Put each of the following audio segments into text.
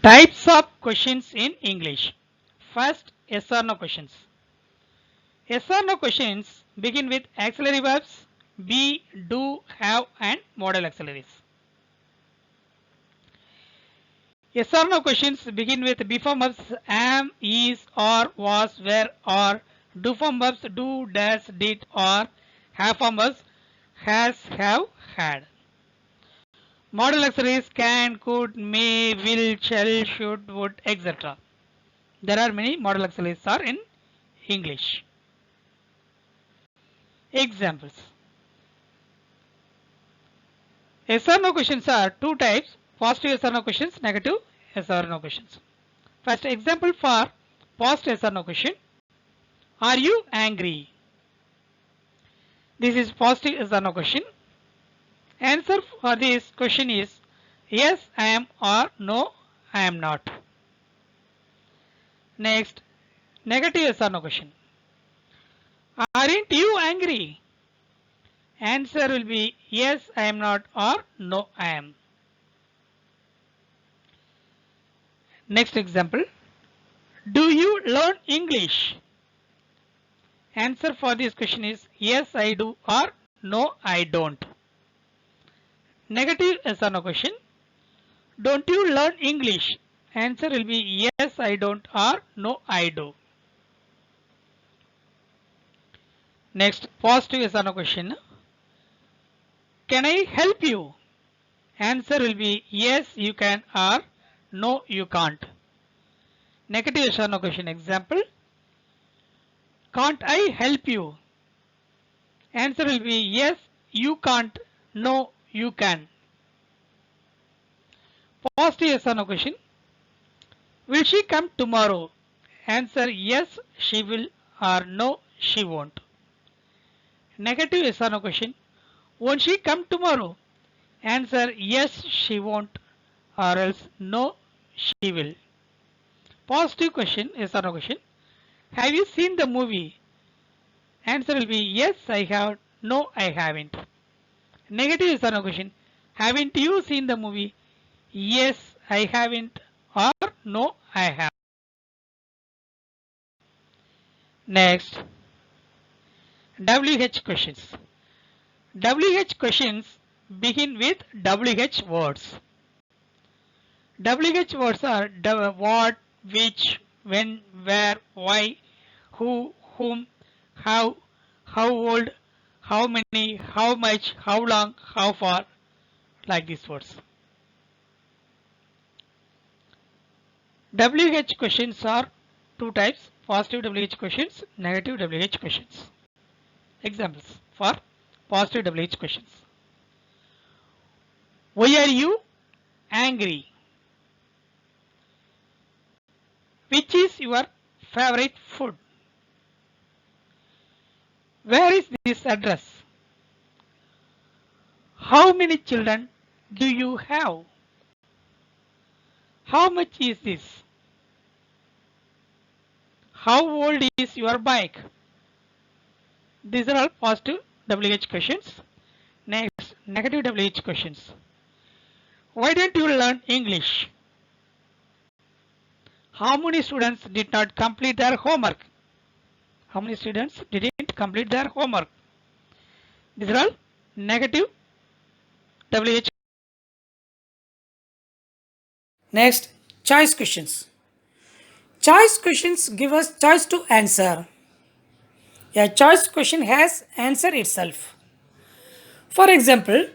Types of questions in English. First, yes or no questions. Yes or no questions begin with auxiliary verbs be, do, have and modal auxiliaries. Yes or no questions begin with be form verbs am, is, or, was, were, or. Do form verbs do, does, did, or. Have form verbs has, have, had. Modal auxiliaries can, could, may, will, shall, should, would, etc. There are many modal auxiliaries are in English. Examples. Yes or no questions are two types: positive yes or no questions, negative yes or no questions. First example for positive yes or no question. Are you angry? This is positive yes or no question. Answer for this question is yes I am or no I am not. Next, negative yes or no question. Aren't you angry? Answer will be yes I am not or no I am. Next example. Do you learn English? Answer for this question is yes I do or no I don't. Negative yes or no question. Don't you learn English? Answer will be yes I don't or no I do. Next, positive yes or no question. Can I help you? Answer will be yes you can or no you can't. Negative yes or no question. Example. Can't I help you? Answer will be yes you can't, no you can. Positive yes or no question. Will she come tomorrow? Answer yes she will or no she won't. Negative yes or no question. Won't she come tomorrow? Answer yes she won't or else no she will. Positive question yes or no question. Have you seen the movie? Answer will be yes I have, no I haven't. Negative yes or no question. Haven't you seen the movie? Yes I haven't or no I have. Next, WH questions. WH questions begin with WH words. WH words are what, which, when, where, why, who, whom, how old, how many, how much, how long, how far, like these words. WH questions are two types: positive WH questions, negative WH questions. Examples for positive WH questions. Why are you angry? Which is your favorite food? Where is this address? How many children do you have? How much is this? How old is your bike? These are all positive WH questions. Next, negative WH questions. Why don't you learn English? How many students did not complete their homework? How many students didn't complete their homework? These are all negative WH. Next, choice questions. Choice questions give us choice to answer. A choice question has answer itself. For example,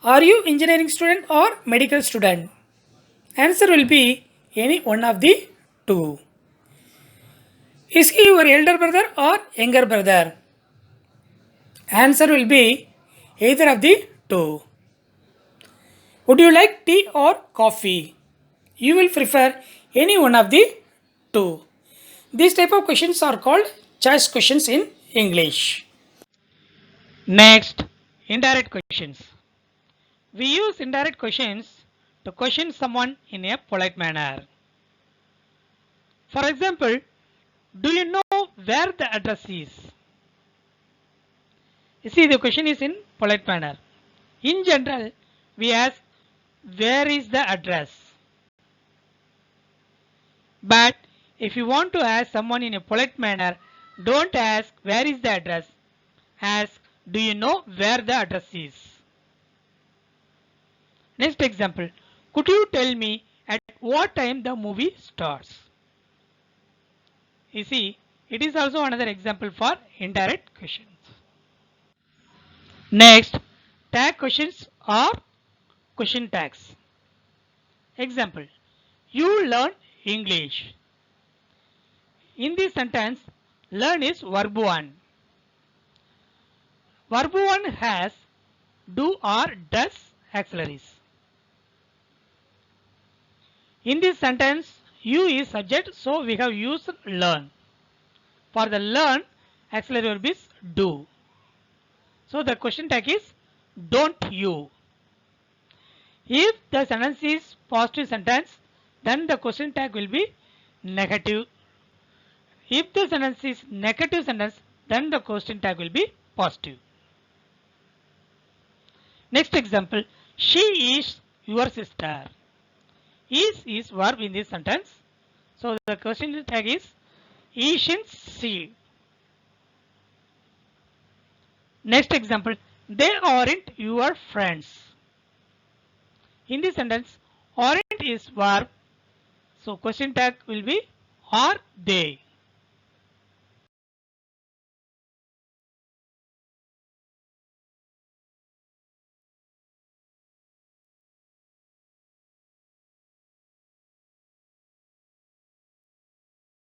are you engineering student or medical student? Answer will be any one of the two. Is he your elder brother or younger brother? Answer will be either of the two. Would you like tea or coffee? You will prefer any one of the two. These type of questions are called choice questions in English. Next, indirect questions. We use indirect questions to question someone in a polite manner. For example, do you know where the address is? You see, the question is in polite manner. In general, we ask, where is the address? But if you want to ask someone in a polite manner, don't ask where is the address. Ask, do you know where the address is? Next example, could you tell me at what time the movie starts? You see, it is also another example for indirect questions. Next, tag questions or question tags. Example, you learn English. In this sentence, learn is verb 1. Verb 1 has do or does auxiliaries. In this sentence, you is subject, so we have used learn. For the learn, auxiliary verb is do. So the question tag is don't you. If the sentence is positive sentence, then the question tag will be negative. If the sentence is negative sentence, then the question tag will be positive. Next example, she is your sister. Is verb in this sentence. So the question tag is isn't she. Next example, they aren't your friends. In this sentence, aren't is verb. So question tag will be are they.